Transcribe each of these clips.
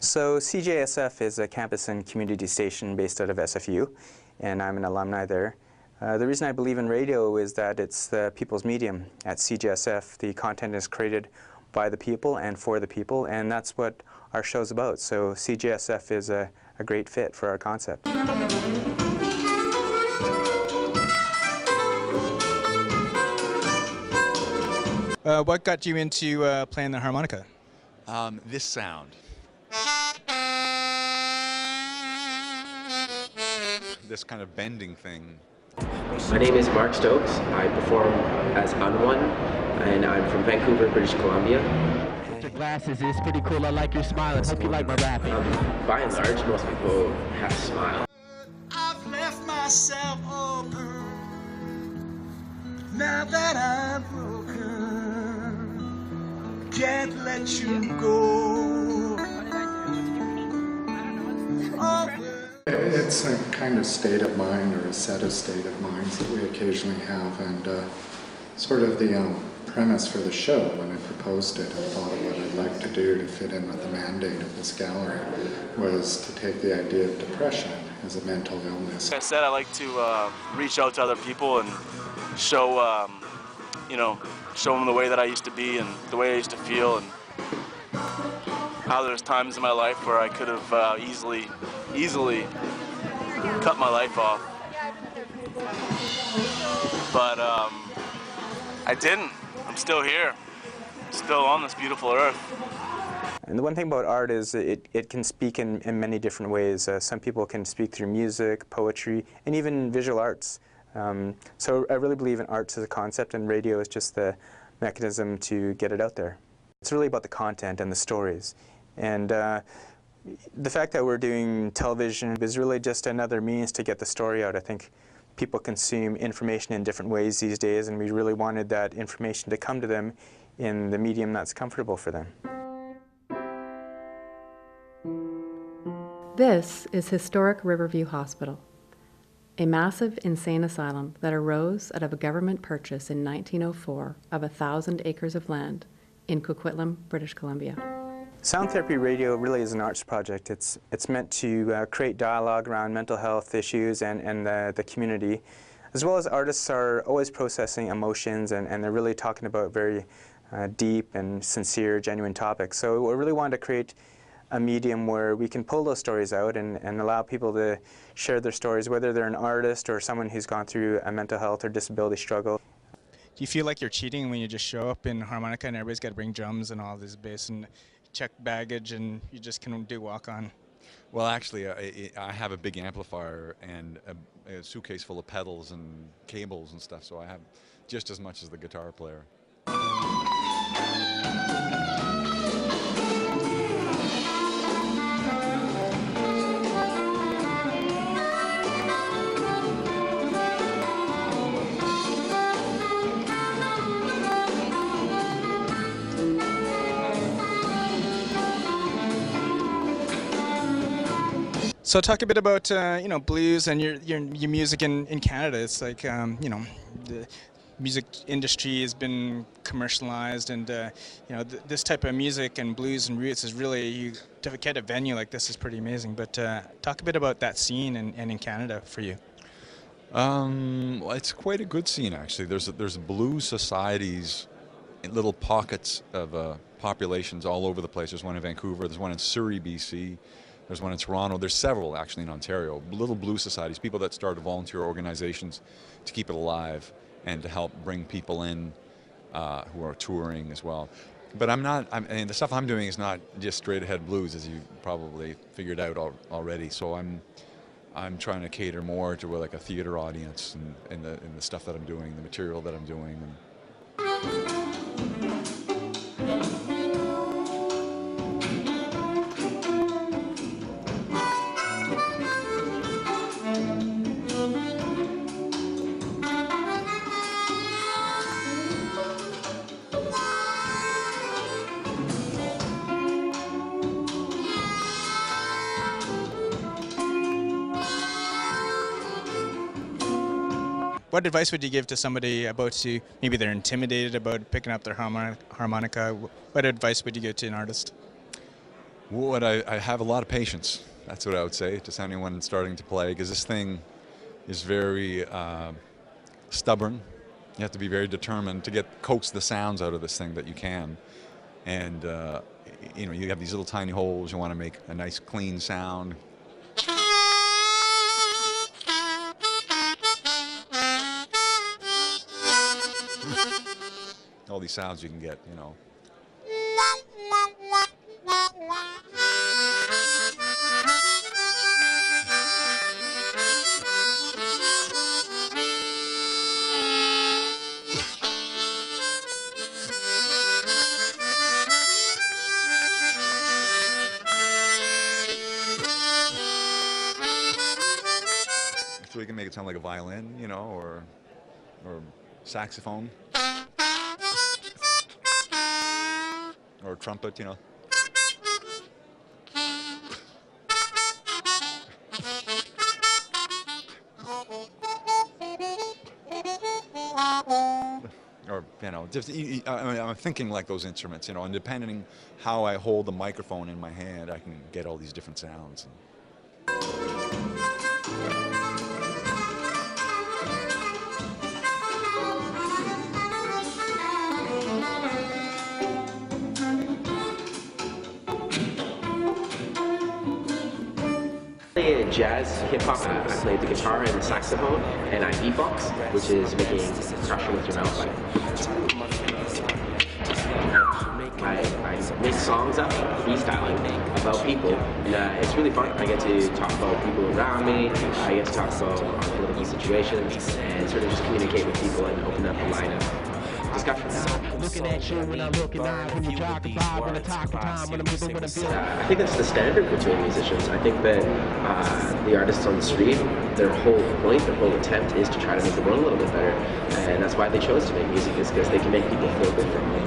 So CJSF is a campus and community station based out of SFU, and I'm an alumni there. The reason I believe in radio is that it's the people's medium. At CJSF, the content is created by the people and for the people, and that's what our show's about. So CJSF is a great fit for our concept. What got you into playing the harmonica? This sound. This kind of bending thing. My name is Mark Stokes. I perform as Unone, and I'm from Vancouver, British Columbia. Your glasses is pretty cool. I like your smile. I hope you like my rapping. By and large, most people have a smile. I've left myself open. Now that I'm broken, can't let you go. It's a kind of state of mind, or a set of state of minds that we occasionally have, and sort of the premise for the show, when I proposed it and thought of what I'd like to do to fit in with the mandate of this gallery, was to take the idea of depression as a mental illness. Like I said, I like to reach out to other people and show, show them the way that I used to be and the way I used to feel, and how there's times in my life where I could have easily cut my life off, but I didn't. I'm still here, still on this beautiful earth. And the one thing about art is it can speak in many different ways. Some people can speak through music, poetry, and even visual arts. So I really believe in arts as a concept, and radio is just the mechanism to get it out there. It's really about the content and the stories. And the fact that we're doing television is really just another means to get the story out. I think people consume information in different ways these days, and we really wanted that information to come to them in the medium that's comfortable for them. This is historic Riverview Hospital, a massive insane asylum that arose out of a government purchase in 1904 of 1,000 acres of land in Coquitlam, British Columbia. Sound Therapy Radio really is an arts project. It's meant to create dialogue around mental health issues and the community, as well as artists are always processing emotions, and they're really talking about very deep and sincere, genuine topics. So we really wanted to create a medium where we can pull those stories out and allow people to share their stories, whether they're an artist or someone who's gone through a mental health or disability struggle. Do you feel like you're cheating when you just show up in harmonica and everybody's got to bring drums and all this bass and check baggage and you just can do walk-on? Well, actually, I have a big amplifier and a suitcase full of pedals and cables and stuff, so I have just as much as the guitar player. So talk a bit about blues and your music in Canada. It's like the music industry has been commercialized, and this type of music and blues and roots is really, to get a venue like this is pretty amazing. But talk a bit about that scene and in Canada for you. Well, it's quite a good scene actually. There's blues societies in little pockets of populations all over the place. There's one in Vancouver. There's one in Surrey, BC. There's one in Toronto. There's several actually in Ontario. Little blues societies, people that started volunteer organizations to keep it alive and to help bring people in who are touring as well. But the stuff I'm doing is not just straight ahead blues, as you probably figured out already. So I'm trying to cater more to like a theater audience in the stuff that I'm doing, the material that I'm doing. What advice would you give to somebody maybe they're intimidated about picking up their harmonica? What advice would you give to an artist? What I have a lot of patience. That's what I would say to anyone starting to play, because this thing is very stubborn. You have to be very determined to coax the sounds out of this thing that you can. And you know, you have these little tiny holes. You want to make a nice clean sound. All these sounds you can get, you know. So you can make it sound like a violin, you know, or saxophone, or a trumpet, you know. Or, you know, just, I'm thinking like those instruments, you know, and depending how I hold the microphone in my hand, I can get all these different sounds. Jazz, hip-hop, I play the guitar and the saxophone, and I beatbox, which is making percussion with your mouth. I make songs up, freestyling about people, and it's really fun. I get to talk about people around me, I get to talk about political situations, and sort of just communicate with people and open up a line of discussions. Looking at you when I'm looking out, when you talk about, when I talk time, when I'm moving, when I'm feeling. I think that's the standard between musicians. I think that the artists on the street, their whole point, their whole attempt is to try to make the world a little bit better. And that's why they chose to make music, is because they can make people feel good from it.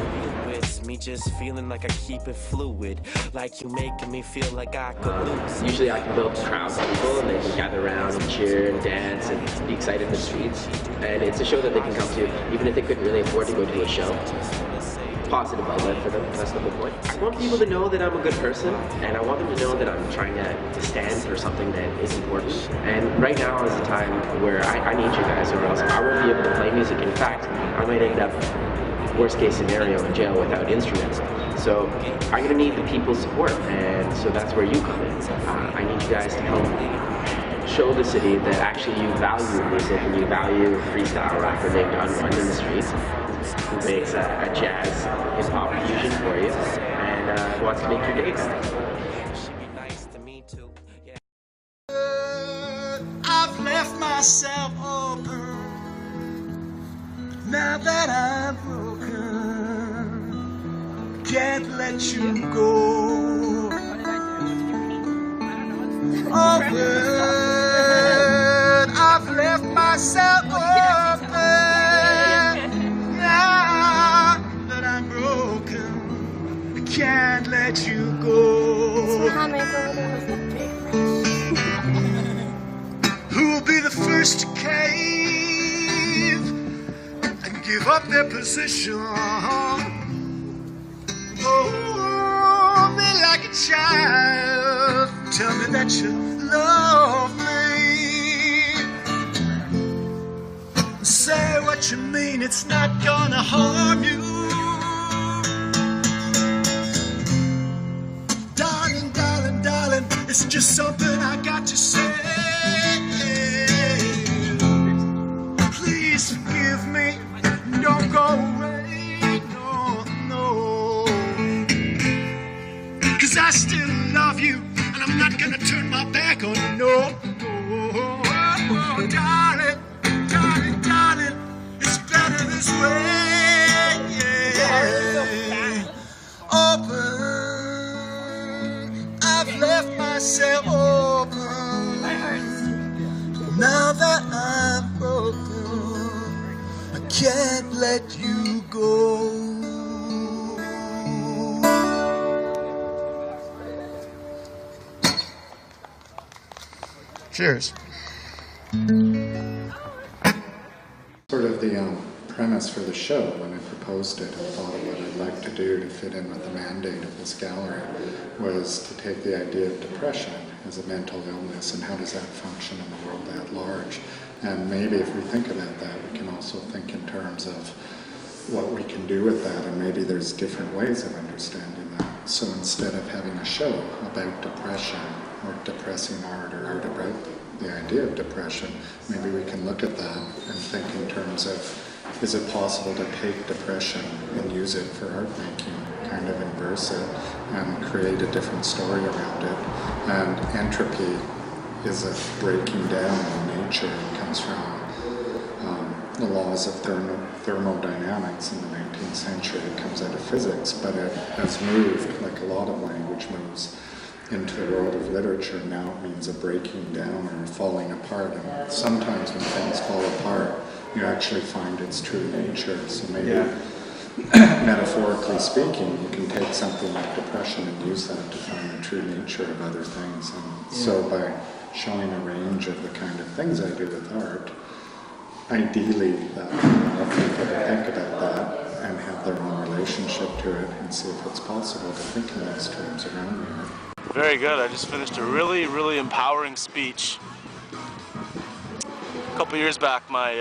Me just feeling like I keep it fluid, like you making me feel like I could lose. Usually I can build crowds of people and they can gather around and cheer and dance and be excited in the streets. And it's a show that they can come to, even if they couldn't really afford to go to a show. Positive outlet for them, that's the whole point. I want people to know that I'm a good person, and I want them to know that I'm trying to stand for something that is important. And right now is a time where I need you guys, or else I won't be able to play music. In fact, I might end up, worst case scenario, in jail without instruments. So I'm going to need the people's support, and so that's where you come in. I need you guys to help show the city that actually you value music and you value freestyle rap or being done in the streets. Who makes a jazz hip-hop fusion for you and wants to make your day better. I've left myself open. Now that I'm broken, can't let you go. Open, I've left myself open. Can't let you go. Who'll be the first to cave and give up their position? Oh, be like a child. Tell me that you love me. Say what you mean, it's not gonna harm you. It's just something I got to say. Please forgive me. Don't go away. No, no. 'Cause I still love you, and I'm not gonna turn my back on you. No, no. Oh, darling, darling, darling. It's better this way. Open. I've left myself open. My heart's now that I'm broken, I can't let you go. Cheers. Sort of the premise premise for the show when I proposed it and thought of what I'd like to do to fit in with the mandate of this gallery was to take the idea of depression as a mental illness and how does that function in the world at large. And maybe if we think about that, we can also think in terms of what we can do with that, and maybe there's different ways of understanding that. So instead of having a show about depression or depressing art or art about the idea of depression, maybe we can look at that and think in terms of, is it possible to take depression and use it for art making, kind of inverse it and create a different story around it. And entropy is a breaking down in nature. It comes from the laws of thermodynamics in the 19th century. It comes out of physics, but it has moved, like a lot of language moves, into the world of literature. Now it means a breaking down or falling apart. And sometimes when things fall apart, you actually find its true nature. So maybe, metaphorically speaking, you can take something like depression and use that to find the true nature of other things. And so by showing a range of the kind of things I do with art, ideally that will allow people to think about that and have their own relationship to it and see if it's possible to think in those terms around the art. Very good. I just finished a really, really empowering speech. A couple years back, my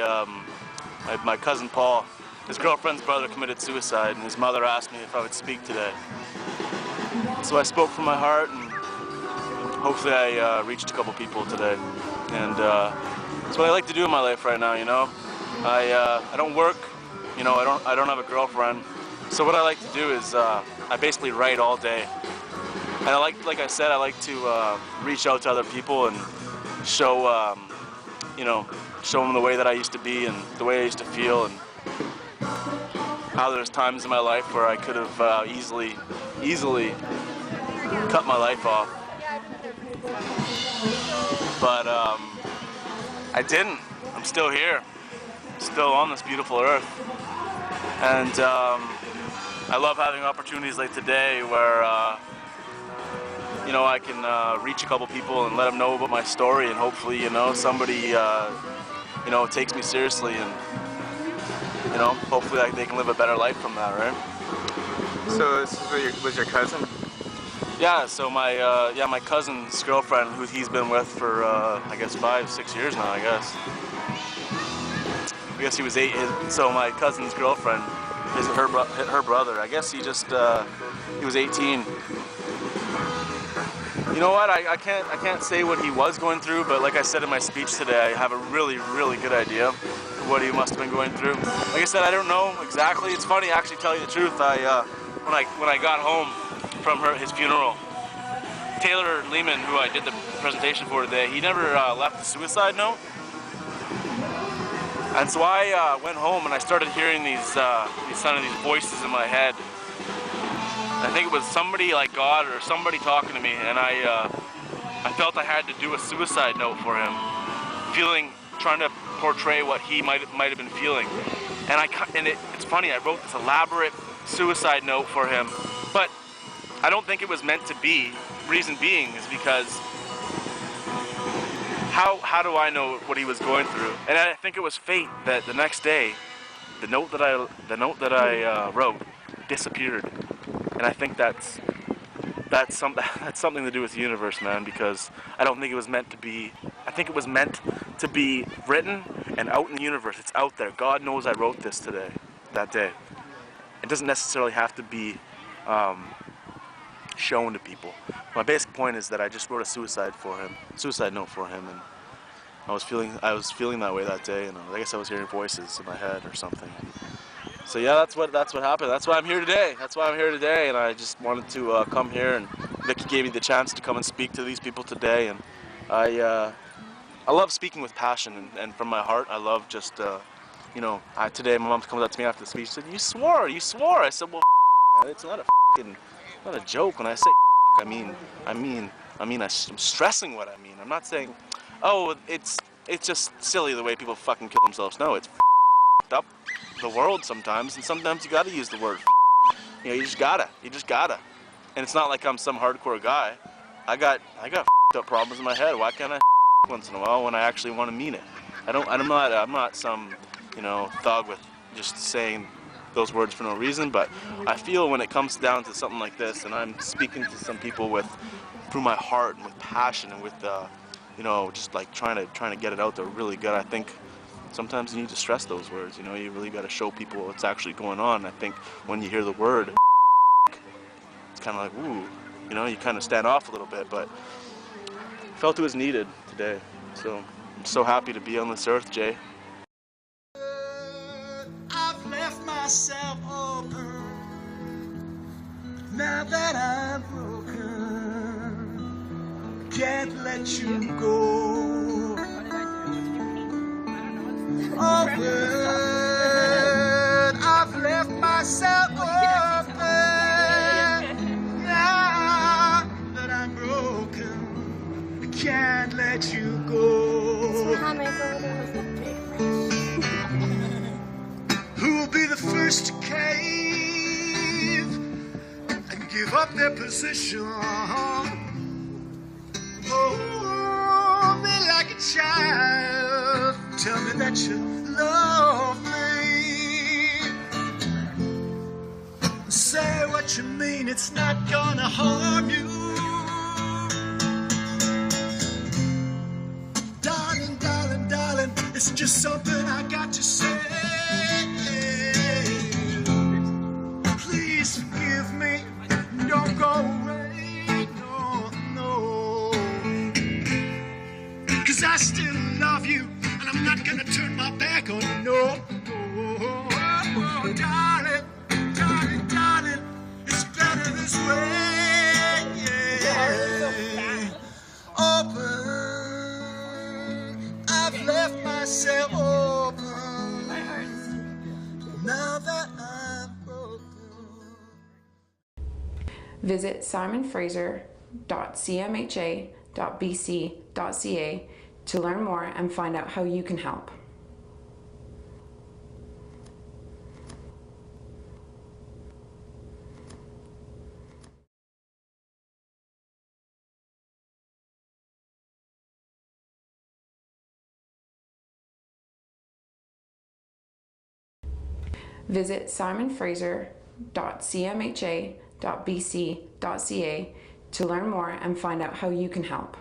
cousin Paul, his girlfriend's brother committed suicide, and his mother asked me if I would speak today. So I spoke from my heart, and hopefully I reached a couple people today. And that's what I like to do in my life right now, you know. I don't work, you know, I don't have a girlfriend. So what I like to do is I basically write all day. And like I said, I like to reach out to other people and show, you know, show them the way that I used to be and the way I used to feel, and how there's times in my life where I could have easily cut my life off. But I didn't. I'm still here, still on this beautiful earth. And I love having opportunities like today where you know, I can reach a couple people and let them know about my story, and hopefully, you know, somebody you know, takes me seriously, and you know, hopefully they can live a better life from that, right? So this was your cousin? Yeah, so my my cousin's girlfriend, who he's been with for I guess 5-6 years now. I guess he was 8. So my cousin's girlfriend is her brother. I guess he just he was 18. You know what? I can't say what he was going through, but like I said in my speech today, I have a really good idea of what he must have been going through. Like I said, I don't know exactly. It's funny, actually, tell you the truth. When I got home from his funeral, Taylor Lehman, who I did the presentation for today, he never left a suicide note. And so I went home and I started hearing these voices in my head. I think it was somebody like God or somebody talking to me, and I felt I had to do a suicide note for him, trying to portray what he might have been feeling. And it's funny, I wrote this elaborate suicide note for him, but I don't think it was meant to be. Reason being is because how do I know what he was going through? And I think it was fate that the next day, the note that I wrote disappeared. And I think that's something to do with the universe, man, because I don't think it was meant to be. I think it was meant to be written and out in the universe. It's out there. God knows I wrote this that day. It doesn't necessarily have to be shown to people. My basic point is that I just wrote a suicide note for him, and I was feeling that way that day, and I guess I was hearing voices in my head or something. So yeah, that's what happened. That's why I'm here today. And I just wanted to come here, and Vicky gave me the chance to come and speak to these people today, and I love speaking with passion and from my heart. I love just you know. Today my mom comes up to me after the speech and said, "You swore." I said, "Well, it's not a joke. When I say I mean I'm stressing what I mean. I'm not saying, oh, it's just silly the way people fucking kill themselves. No, it's up the world sometimes, and sometimes you gotta use the word. You know, you just gotta. And it's not like I'm some hardcore guy. I got up problems in my head. Why can't I once in a while when I actually want to mean it? I'm not some, you know, thug with just saying those words for no reason, but I feel when it comes down to something like this, and I'm speaking to some people through my heart and with passion and with just like trying to get it out there really good. I think sometimes you need to stress those words. You really got to show people what's actually going on. I think when you hear the word, it's kind of like, ooh, you kind of stand off a little bit, but I felt it was needed today. So I'm so happy to be on this earth, Jay. I've left myself open. Now that I'm broken, can't let you go. Open, I've left myself open. Now that I'm broken, I can't let you go. Who'll be the first to cave and give up their position? Hold me like a child, tell me that you love me. Say what you mean, it's not gonna harm you. Darling, darling, darling, it's just something I got to say. Please forgive me, don't go away, no, no. 'Cause I still love you, and I'm not gonna turn my back on you, no, no. Oh, darling, darling, darling, it's better this way, yeah. Open, I've left myself open. Now that I'm broken. Visit simonfraser.cmha.bc.ca to learn more and find out how you can help. Visit simonfraser.cmha.bc.ca to learn more and find out how you can help.